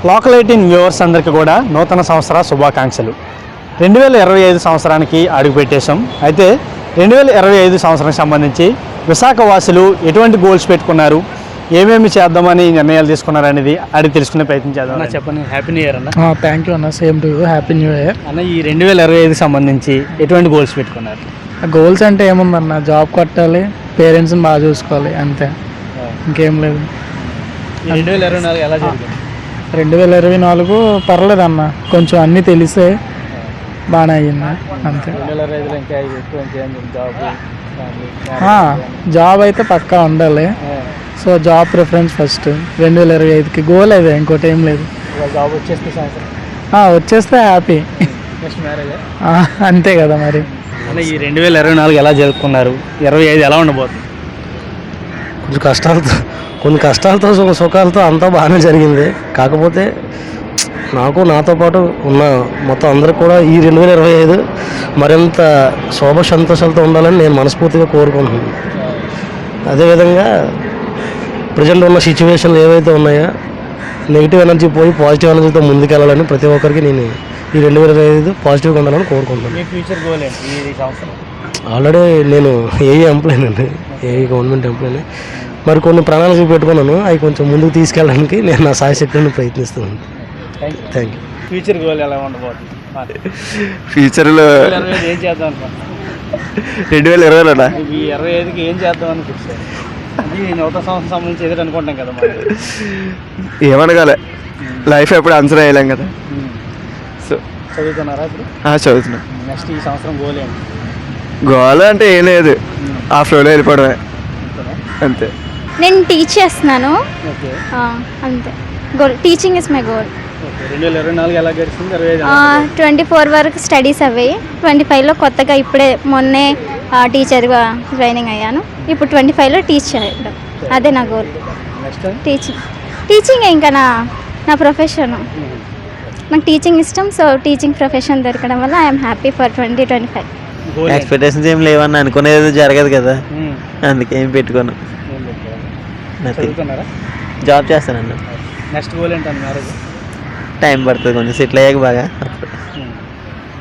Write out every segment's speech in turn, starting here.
Local 18 viewers అందరికీ కూడా నూతన సంవత్సర శుభాకాంక్షలు. 2025 సంవత్సరానికి అడుగుపెట్టేశాం. అయితే 2025 సంవత్సరానికి సంబంధించి విశాఖ వాసులు ఎటువంటి గోల్స్ పెట్టుకున్నారు, ఏమేమి చేద్దామని నిర్ణయాలు తీసుకున్నారు అనేది అడిగి తెలుసుకునే ప్రయత్నం చేద్దాం. అన్న చెప్పండి. హ్యాపీ న్యూ ఇయర్ అన్న. థ్యాంక్ యూ అన్న, same to you, happy new year అన్న. ఈ 2025 సంబంధించి ఎటువంటి గోల్స్ పెట్టుకున్నారు? గోల్స్ అంటే ఏముందన్న, జాబ్ కొట్టాలి, పేరెంట్స్ని బాగా చూసుకోవాలి, అంతే, ఇంకేం లేదు. 2024 ఎలా జరిగింది? 2024 పర్లేదు అన్న, కొంచెం అన్నీ తెలిసే బాగానే అయ్యింది, అంతే. 2025 ఇంకా జాబ్ అయితే పక్కా ఉండాలి, సో జాబ్ ప్రిఫరెన్స్ ఫస్ట్. 2025కి గోల్ అదే, ఇంకోటి ఏం లేదు. జాబ్ వచ్చేస్తే సంవత్సరం వచ్చేస్తే హ్యాపీ, అంతే కదా మరి. అంటే ఈ 2024 ఎలా జరుపుకున్నారు? 25 ఎలా ఉండబోతుంది? కొన్ని కష్టాలతో సుఖాలతో అంతా బాగానే జరిగింది. కాకపోతే నాతో పాటు ఉన్న మొత్తం అందరికి కూడా ఈ 2025 మరింత శోభ సంతోషాలతో ఉండాలని నేను మనస్ఫూర్తిగా కోరుకుంటున్నాను. అదేవిధంగా ప్రజెంట్ ఉన్న సిచ్యువేషన్లు ఏవైతే ఉన్నాయో నెగిటివ్ ఎనర్జీ పోయి పాజిటివ్ ఎనర్జీతో ముందుకెళ్ళాలని ప్రతి ఒక్కరికి నేను ఈ 2025 పాజిటివ్గా ఉండాలని కోరుకుంటున్నాను. మీ ఫ్యూచర్ గోల్ ఏంటి ఈ సంవత్సరం? ఆల్రెడీ నేను ఏఈ ఎంప్లాయీ అండి, ఏఈ గవర్నమెంట్ ఎంప్లాయీ. మరి కొన్ని ప్రణాళికలు పెట్టుకున్నాను, అవి కొంచెం ముందుకు తీసుకెళ్ళడానికి నేను నా సాయశక్తిని ప్రయత్నిస్తున్నాను. Thank you. ఫ్యూచర్ గోల్ ఎలా ఉండబోతుంది? ఫ్యూచర్లో ఏం చేద్దాం అనుకుంటున్నాను? 2020లోనా? ఈ 25కి ఏం చేద్దాం అనుకుంటున్నారు? ఇది నూతన సంవత్సరం సంబంధించి ఎదురు అనుకుంటాం కదా మరి. ఏమనగాలే, లైఫ్ ఎప్పుడు ఆన్సర్ అయ్యలేం కదా. సో చదువుతున్నారా ఇప్పుడు? చదువుతున్నా. నెక్స్ట్ ఈ సంవత్సరం గోల్ ఏంటి? గోల్ అంటే ఏం లేదు, ఆ ఫ్లోలో వెళ్ళిపోవడమే, అంతే. నేను టీచ్ చేస్తున్నాను, ఓకే, అంతే. Goal teaching is my goal. 2024 ఎలా గడిచింది? 24 వరకు స్టడీస్ అవ్వాయి. 25లో కొత్తగా ఇప్పుడే మొన్నే టీచర్గా ట్రైనింగ్ అయ్యాను. ఇప్పుడు 25లో టీచ్ చేయడం, అదే నా గోల్. టీచింగ్ ఇంకా నా ప్రొఫెషన్. నాకు టీచింగ్ ఇష్టం, సో టీచింగ్ ప్రొఫెషన్ దొరకడం వల్ల ఐఎమ్ హ్యాపీ ఫర్ 2025. ఎక్స్పెక్టేషన్స్ ఏం లేవని అనుకునేది జరగదు కదా, అందుకే ఏం పెట్టుకోను. జాబ్ చేస్తానండి. నెక్స్ట్ గోల్ ఏంటండి? మ్యారేజ్ టైం పడుతుంది, కొంచెం సెటిల్ అయ్యాక బాగా.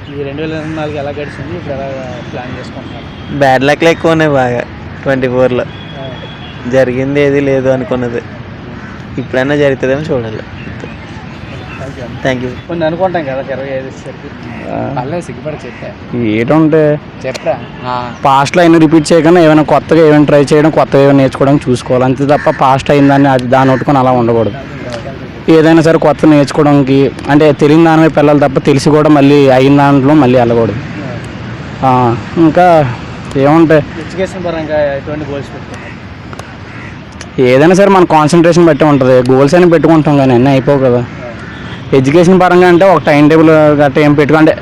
ఈ 2024 ఎలా గడిచింది? ఇప్పుడు ఎలా ప్లాన్ చేసుకుంటున్నారు? బ్యాడ్ లక్లు ఎక్కువ ఉన్నాయి బాగా. 24లో జరిగింది ఏది లేదు అనుకున్నది, ఇప్పుడైనా జరుగుతుందేమో చూడాలి. Thank you. కొన్ని అనుకుంటాం కదా 25 సిగ్గుపడి చెప్పా ఏంటంటే చెప్పరా, పాస్ట్లో అయినా రిపీట్ చేయకుండా ఏమైనా కొత్తగా ఏమైనా ట్రై చేయడం, కొత్తగా ఏమైనా నేర్చుకోవడానికి చూసుకోవాలి, అంతే తప్ప పాస్ట్ అయిందని దాన్ని ఒట్టుకొని అలా ఉండకూడదు. ఏదైనా సరే కొత్త నేర్చుకోవడానికి, అంటే తెలియని దాని వైపు వెళ్ళాలి తప్ప తెలిసి కూడా మళ్ళీ అయిన దాంట్లో మళ్ళీ వెళ్ళకూడదు. ఇంకా ఏముంటాయి, ఎడ్యుకేషన్ పరంగా ఎటువంటి గోల్స్ పెట్టుకుంటారు? ఏదైనా సరే మన కాన్సన్ట్రేషన్ బట్టి ఉంటుంది. గోల్స్ అయినా పెట్టుకుంటాం కానీ అన్నీ అయిపోవు కదా. ఎడ్యుకేషన్ పరంగా అంటే ఒక టైం టేబుల్ గట్ట ఏం పెట్టుకుంటే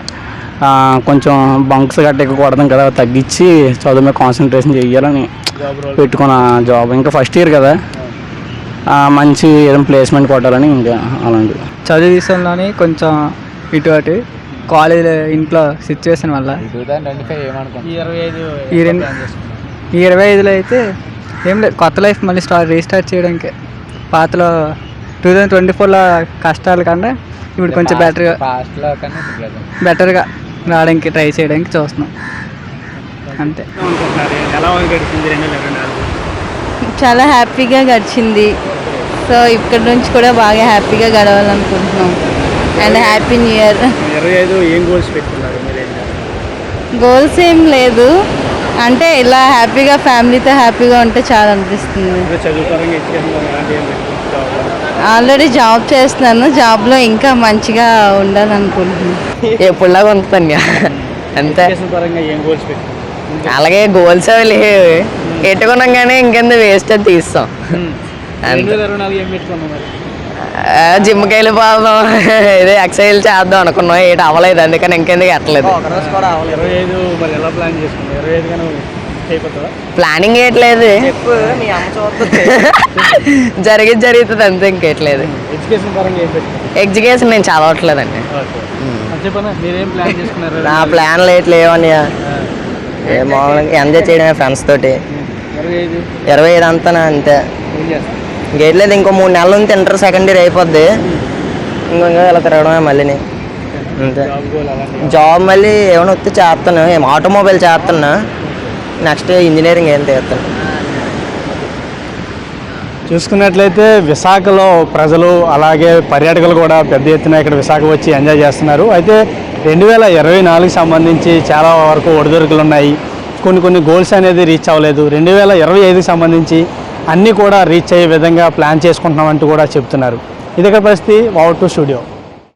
కొంచెం బంక్స్ గట్ట ఎక్కువ కొడతాం కదా, తగ్గించి చదువు మీద కాన్సన్ట్రేషన్ చేయాలని పెట్టుకున్న జాబ్. ఇంకా ఫస్ట్ ఇయర్ కదా, మంచి ఏదైనా ప్లేస్మెంట్ కొట్టాలని ఇంకా అలాంటివి. చదువు విషయంలోని కొంచెం ఇటు అటు కాలేజ్ ఇంట్లో సిచ్యువేషన్ వల్ల ఈ 25లో అయితే ఏం లేదు, కొత్త లైఫ్ మళ్ళీ రీస్టార్ట్ చేయడానికి. పాతలో 2024లో కష్టాల కన్నా ఇప్పుడు కొంచెం బెటర్గా రావడానికి ట్రై చేయడానికి చూస్తున్నాం, అంతే. ఎలా గడిచింది 2024? చాలా హ్యాపీగా గడిచింది. సో ఇక్కడ నుంచి కూడా బాగా హ్యాపీగా గడవాలనుకుంటున్నాం. And happy new year. 25 ఏం గోల్స్ పెట్టుకున్నారు మీరు? గోల్స్ ఏం లేదు, అంటే ఇలా హ్యాపీగా ఫ్యామిలీతో హ్యాపీగా ఉంటే చాలా అనిపిస్తుంది. ఆల్రెడీ జాబ్ చేస్తున్నాను, జాబ్లో ఇంకా మంచిగా ఉండాలనుకుంటున్నాను. ఎప్పుడులాగా ఉంటుంది అంతే. ఏం గోల్స్ పెట్టుకున్నారు? అలాగే గోల్స్ అవి లేవు, పెట్టుకున్నాం కానీ ఇంకెంత వేస్ట్ అది తీస్తాం. 2024 ఏం పెట్టుకున్నాం మరి? జిమ్కి వెళ్ళిపోదాం, ఏదో ఎక్సర్సైజ్ చేద్దాం అనుకున్నాం, ఏటి అవ్వలేదు, అందుకని ఇంకెందుకు ఎట్టలేదు. 25 మరి ఎలా ప్లాన్ చేసుకున్నాం? 25 కానీ అయిపోతుందా? ప్లానింగ్ ఏట్లేదు, జరుగుతుంది అంతే, ఇంకేట్లేదు. ఎడ్యుకేషన్ పరంగా ఏం పెట్టుకున్నారు? ఎడ్యుకేషన్ నేను చదవట్లేదండి. చెప్పనా, మీరేం ప్లాన్ చేసుకున్నారు? నా ప్లాన్లు ఏటి లేవని మామూలుగా ఎంజాయ్ చేయడమే ఫ్రెండ్స్ తోటి. 25 అంతా అంతే, ఇంకేట్లేదు. ఇంకో 3 నెలల నుంచి ఇంటర్ సెకండ్ ఇయర్ అయిపోద్ది, ఇంకా ఇలా తిరగడమే మళ్ళీని అంతే. జాబ్ మళ్ళీ ఏమైనా వస్తే చేస్తాను, ఆటోమొబైల్ చేస్తున్నా, నెక్స్ట్ ఇంజనీరింగ్ ఏం చేస్తాను. చూసుకున్నట్లయితే విశాఖలో ప్రజలు అలాగే పర్యాటకులు కూడా పెద్ద ఎత్తున ఇక్కడ విశాఖ వచ్చి ఎంజాయ్ చేస్తున్నారు. అయితే 2024 సంబంధించి చాలా వరకు ఒడిదుడుకులు ఉన్నాయి, కొన్ని గోల్స్ అనేది రీచ్ అవ్వలేదు. 2025 సంబంధించి అన్నీ కూడా రీచ్ అయ్యే విధంగా ప్లాన్ చేసుకుంటున్నామంటూ కూడా చెప్తున్నారు. ఇది పరిస్థితి. Wow to studio.